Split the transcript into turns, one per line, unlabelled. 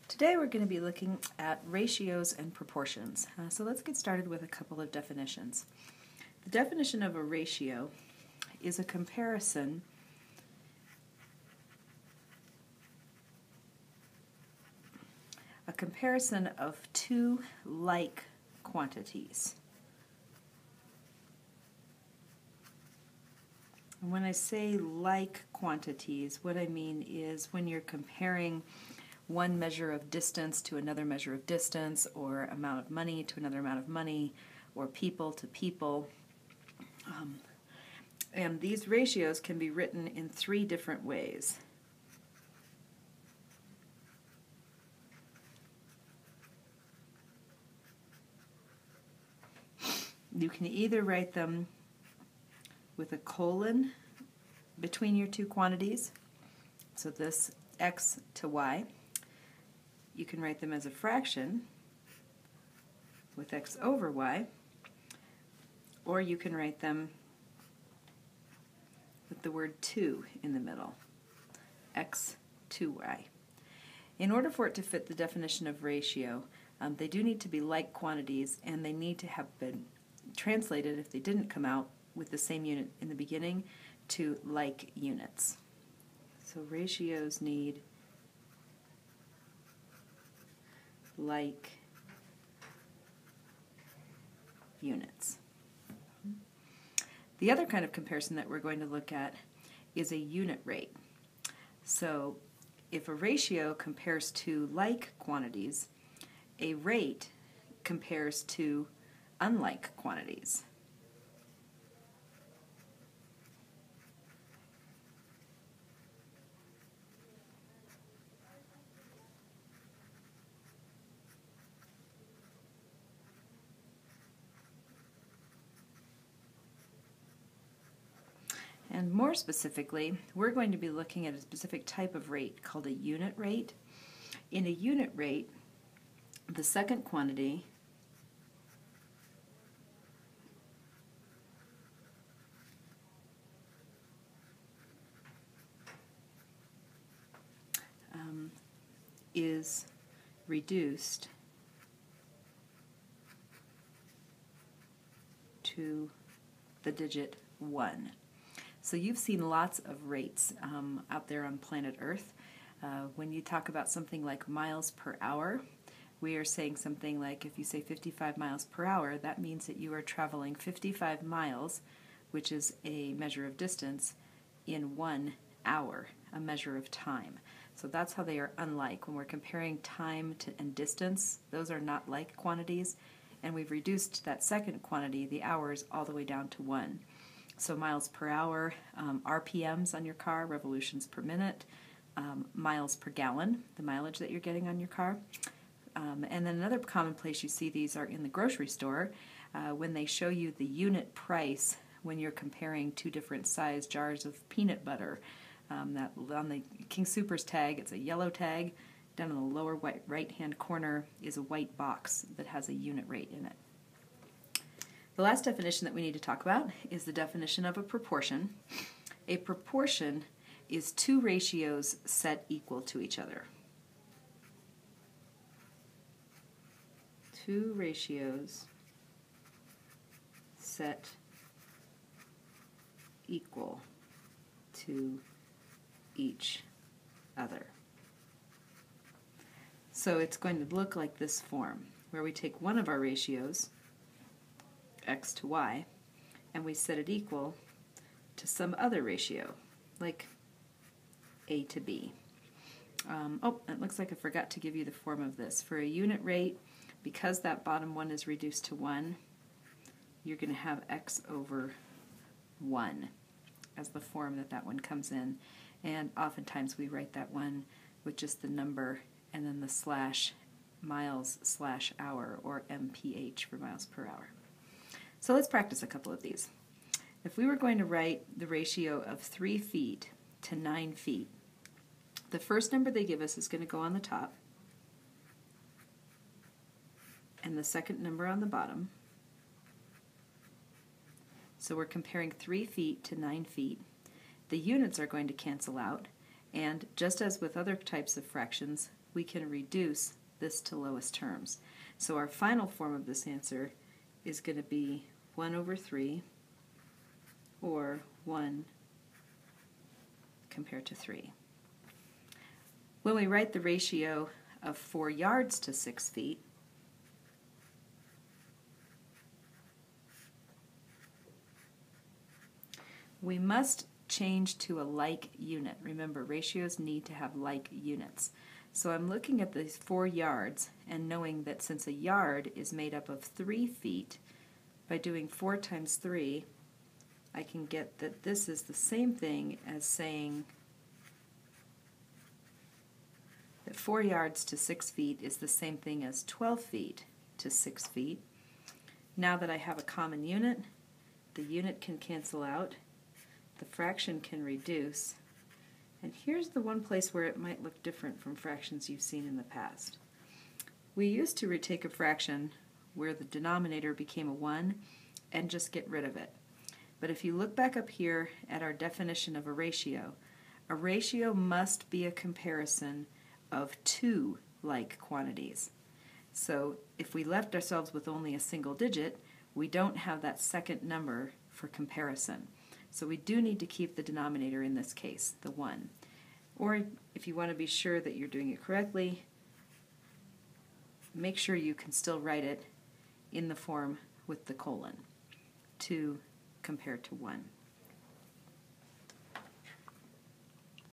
Today we're going to be looking at ratios and proportions. So let's get started with a couple of definitions. The definition of a ratio is a comparison of two like quantities. And when I say like quantities, what I mean is when you're comparing one measure of distance to another measure of distance, or amount of money to another amount of money, or people to people. And these ratios can be written in three different ways. You can either write them with a colon between your two quantities, so this x to y. You can write them as a fraction with x over y, or you can write them with the word 2 in the middle, x to y. In order for it to fit the definition of ratio, they do need to be like quantities, and they need to have been translated, if they didn't come out with the same unit in the beginning, to like units. So ratios need like units. The other kind of comparison that we're going to look at is a unit rate. So if a ratio compares to like quantities, a rate compares to unlike quantities. And more specifically, we're going to be looking at a specific type of rate called a unit rate. In a unit rate, the second quantity is reduced to the digit 1. So you've seen lots of rates out there on planet Earth. When you talk about something like miles per hour, we are saying something like, if you say 55 miles per hour, that means that you are traveling 55 miles, which is a measure of distance, in 1 hour, a measure of time. So that's how they are unlike. When we're comparing time and distance, those are not like quantities, and we've reduced that second quantity, the hours, all the way down to 1. So miles per hour, RPMs on your car, revolutions per minute, miles per gallon, the mileage that you're getting on your car. And then another common place you see these are in the grocery store, when they show you the unit price when you're comparing two different size jars of peanut butter. That on the King Soopers tag, it's a yellow tag. Down in the lower right-hand corner is a white box that has a unit rate in it. The last definition that we need to talk about is the definition of a proportion. A proportion is two ratios set equal to each other. Two ratios set equal to each other. So it's going to look like this form, where we take one of our ratios, x to y, and we set it equal to some other ratio, like a to b. Oh, it looks like I forgot to give you the form of this. For a unit rate, because that bottom one is reduced to 1, you're going to have x over 1 as the form that one comes in. And oftentimes we write that one with just the number and then the slash miles slash hour, or mph for miles per hour. So let's practice a couple of these. If we were going to write the ratio of 3 feet to 9 feet, the first number they give us is going to go on the top, and the second number on the bottom. So we're comparing 3 feet to 9 feet. The units are going to cancel out, and just as with other types of fractions, we can reduce this to lowest terms. So our final form of this answer is going to be 1 over 3, or 1 compared to 3. When we write the ratio of 4 yards to 6 feet, we must change to a like unit. Remember, ratios need to have like units. So I'm looking at these 4 yards and knowing that since a yard is made up of 3 feet, by doing 4 times 3, I can get that this is the same thing as saying that 4 yards to 6 feet is the same thing as 12 feet to 6 feet. Now that I have a common unit, the unit can cancel out, the fraction can reduce, and here's the one place where it might look different from fractions you've seen in the past. We used to retake a fraction where the denominator became a 1 and just get rid of it. But if you look back up here at our definition of a ratio must be a comparison of 2 like quantities. So if we left ourselves with only a single digit, we don't have that second number for comparison. So we do need to keep the denominator in this case, the 1. Or if you want to be sure that you're doing it correctly, make sure you can still write it in the form with the colon, 2 compared to 1.